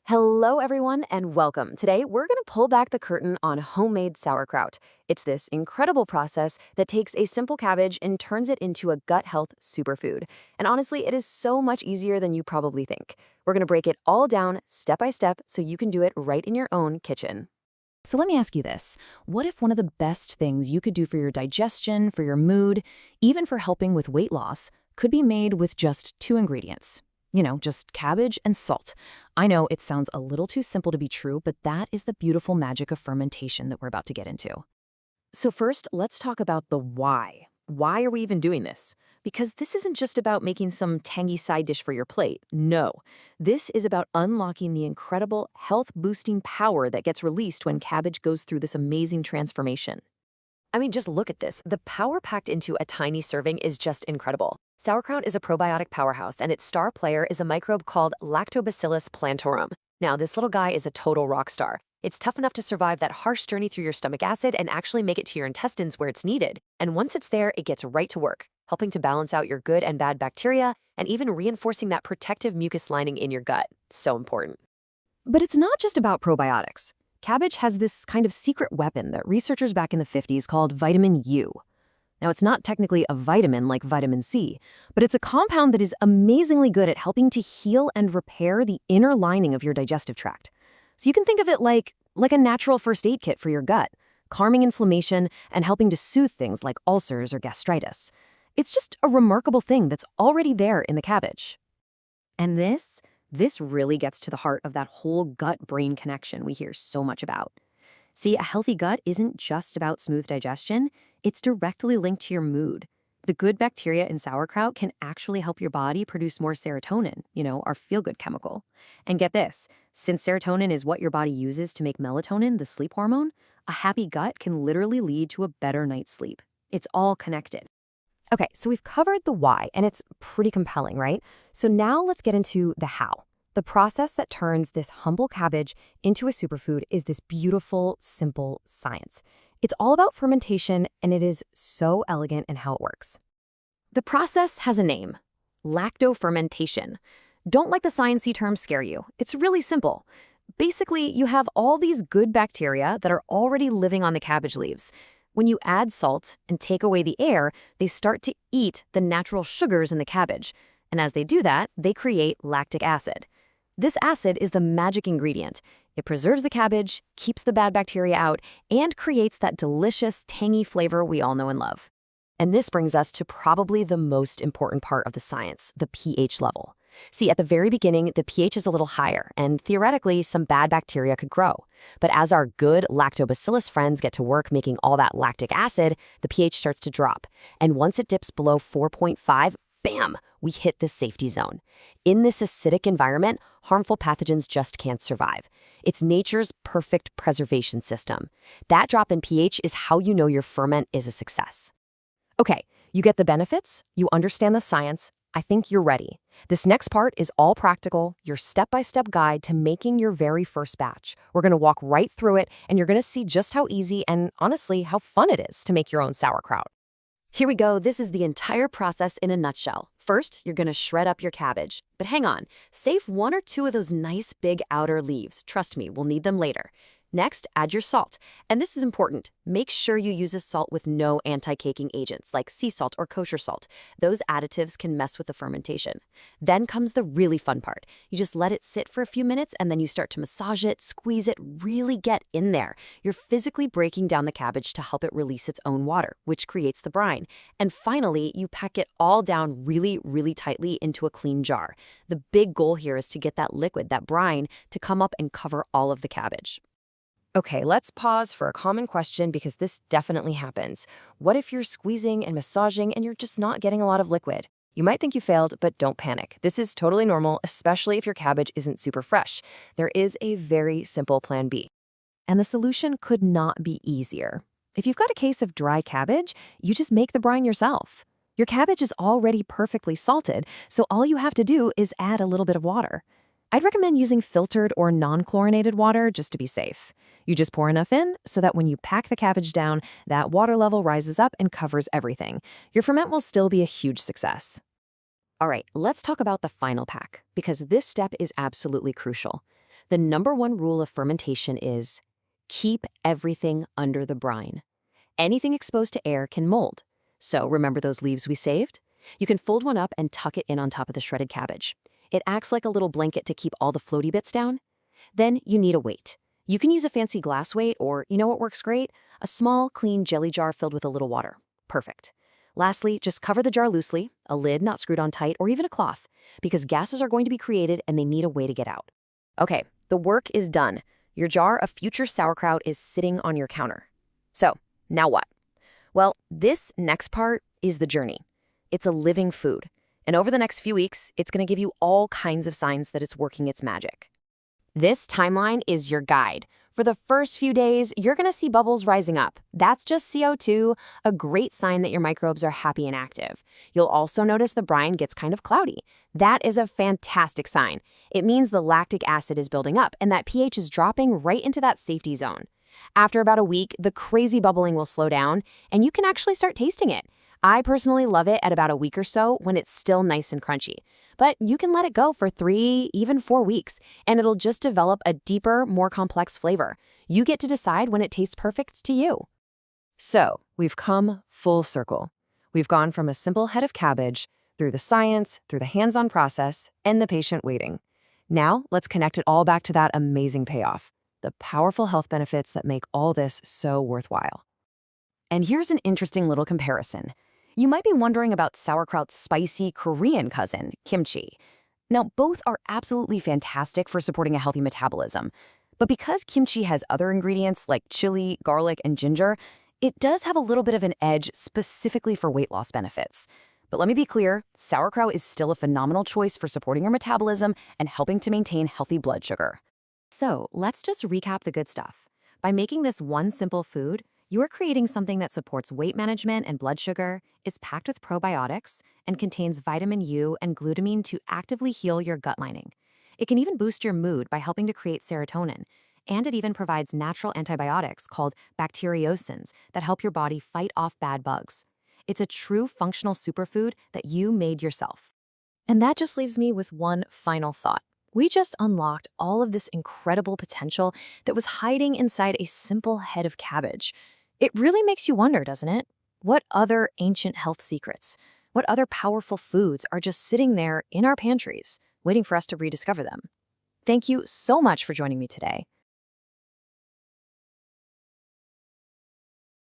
Hello, everyone, and welcome. Today, we're going to pull back the curtain on homemade sauerkraut. It's this incredible process that takes a simple cabbage and turns it into a gut health superfood. And honestly, it is so much easier than you probably think. We're going to break it all down step by step so you can do it right in your own kitchen. So let me ask you this. What if one of the best things you could do for your digestion, for your mood, even for helping with weight loss, could be made with just two ingredients? Just cabbage and salt. I know it sounds a little too simple to be true, but that is the beautiful magic of fermentation that we're about to get into. So first, let's talk about the why. Why are we even doing this? Because this isn't just about making some tangy side dish for your plate. No, this is about unlocking the incredible health-boosting power that gets released when cabbage goes through this amazing transformation. I mean, just look at this. The power packed into a tiny serving is just incredible. Sauerkraut is a probiotic powerhouse, and its star player is a microbe called Lactobacillus plantarum. Now, this little guy is a total rock star. It's tough enough to survive that harsh journey through your stomach acid and actually make it to your intestines where it's needed. And once it's there, it gets right to work, helping to balance out your good and bad bacteria and even reinforcing that protective mucus lining in your gut. So important. But it's not just about probiotics. Cabbage has this kind of secret weapon that researchers back in the 50s called vitamin U. Now, it's not technically a vitamin like vitamin C, but it's a compound that is amazingly good at helping to heal and repair the inner lining of your digestive tract. So you can think of it like a natural first aid kit for your gut, calming inflammation and helping to soothe things like ulcers or gastritis. It's just a remarkable thing that's already there in the cabbage. And this really gets to the heart of that whole gut-brain connection we hear so much about. See, a healthy gut isn't just about smooth digestion, it's directly linked to your mood. The good bacteria in sauerkraut can actually help your body produce more serotonin, our feel-good chemical. And get this, since serotonin is what your body uses to make melatonin, the sleep hormone, a happy gut can literally lead to a better night's sleep. It's all connected. Okay, so we've covered the why, and it's pretty compelling, right? So now let's get into the how. The process that turns this humble cabbage into a superfood is this beautiful, simple science. It's all about fermentation, and it is so elegant in how it works. The process has a name: lactofermentation. Don't let the sciencey terms scare you. It's really simple. Basically, you have all these good bacteria that are already living on the cabbage leaves. When you add salt and take away the air, they start to eat the natural sugars in the cabbage. And as they do that, they create lactic acid. This acid is the magic ingredient. It preserves the cabbage, keeps the bad bacteria out, and creates that delicious, tangy flavor we all know and love. And this brings us to probably the most important part of the science, the pH level. See, at the very beginning, the pH is a little higher, and theoretically, some bad bacteria could grow. But as our good lactobacillus friends get to work making all that lactic acid, the pH starts to drop. And once it dips below 4.5, bam, we hit the safety zone. In this acidic environment, harmful pathogens just can't survive. It's nature's perfect preservation system. That drop in pH is how you know your ferment is a success. Okay, you get the benefits, you understand the science. I think you're ready. This next part is all practical, your step-by-step guide to making your very first batch. We're going to walk right through it, and you're going to see just how easy and, honestly, how fun it is to make your own sauerkraut. Here we go. This is the entire process in a nutshell. First, you're going to shred up your cabbage. But hang on, save one or two of those nice big outer leaves. Trust me, we'll need them later. Next, add your salt. And this is important. Make sure you use a salt with no anti-caking agents like sea salt or kosher salt. Those additives can mess with the fermentation. Then comes the really fun part. You just let it sit for a few minutes and then you start to massage it, squeeze it, really get in there. You're physically breaking down the cabbage to help it release its own water, which creates the brine. And finally, you pack it all down really, really tightly into a clean jar. The big goal here is to get that liquid, that brine, to come up and cover all of the cabbage. Okay, let's pause for a common question because this definitely happens. What if you're squeezing and massaging and you're just not getting a lot of liquid? You might think you failed, but don't panic. This is totally normal, especially if your cabbage isn't super fresh. There is a very simple plan B. And the solution could not be easier. If you've got a case of dry cabbage, you just make the brine yourself. Your cabbage is already perfectly salted, so all you have to do is add a little bit of water. I'd recommend using filtered or non-chlorinated water just to be safe. You just pour enough in so that when you pack the cabbage down, that water level rises up and covers everything. Your ferment will still be a huge success. All right, let's talk about the final pack, because this step is absolutely crucial. The number one rule of fermentation is keep everything under the brine. Anything exposed to air can mold. So remember those leaves we saved? You can fold one up and tuck it in on top of the shredded cabbage. It acts like a little blanket to keep all the floaty bits down. Then you need a weight. You can use a fancy glass weight or, you know what works great? A small, clean jelly jar filled with a little water. Perfect. Lastly, just cover the jar loosely, a lid not screwed on tight, or even a cloth, because gases are going to be created and they need a way to get out. Okay, the work is done. Your jar of future sauerkraut is sitting on your counter. So, now what? Well, this next part is the journey. It's a living food. And over the next few weeks, it's going to give you all kinds of signs that it's working its magic. This timeline is your guide. For the first few days, you're going to see bubbles rising up. That's just CO2, a great sign that your microbes are happy and active. You'll also notice the brine gets kind of cloudy. That is a fantastic sign. It means the lactic acid is building up and that pH is dropping right into that safety zone. After about a week, the crazy bubbling will slow down and you can actually start tasting it. I personally love it at about a week or so when it's still nice and crunchy. But you can let it go for 3, even 4 weeks, and it'll just develop a deeper, more complex flavor. You get to decide when it tastes perfect to you. So, we've come full circle. We've gone from a simple head of cabbage, through the science, through the hands-on process, and the patient waiting. Now, let's connect it all back to that amazing payoff, the powerful health benefits that make all this so worthwhile. And here's an interesting little comparison. You might be wondering about sauerkraut's spicy Korean cousin, kimchi. Now, both are absolutely fantastic for supporting a healthy metabolism. But because kimchi has other ingredients like chili, garlic, and ginger, it does have a little bit of an edge specifically for weight loss benefits. But let me be clear, sauerkraut is still a phenomenal choice for supporting your metabolism and helping to maintain healthy blood sugar. So, let's just recap the good stuff. By making this one simple food, you are creating something that supports weight management and blood sugar, is packed with probiotics, and contains vitamin U and glutamine to actively heal your gut lining. It can even boost your mood by helping to create serotonin, and it even provides natural antibiotics called bacteriocins that help your body fight off bad bugs. It's a true functional superfood that you made yourself. And that just leaves me with one final thought. We just unlocked all of this incredible potential that was hiding inside a simple head of cabbage. It really makes you wonder, doesn't it? What other ancient health secrets, what other powerful foods are just sitting there in our pantries, waiting for us to rediscover them? Thank you so much for joining me today.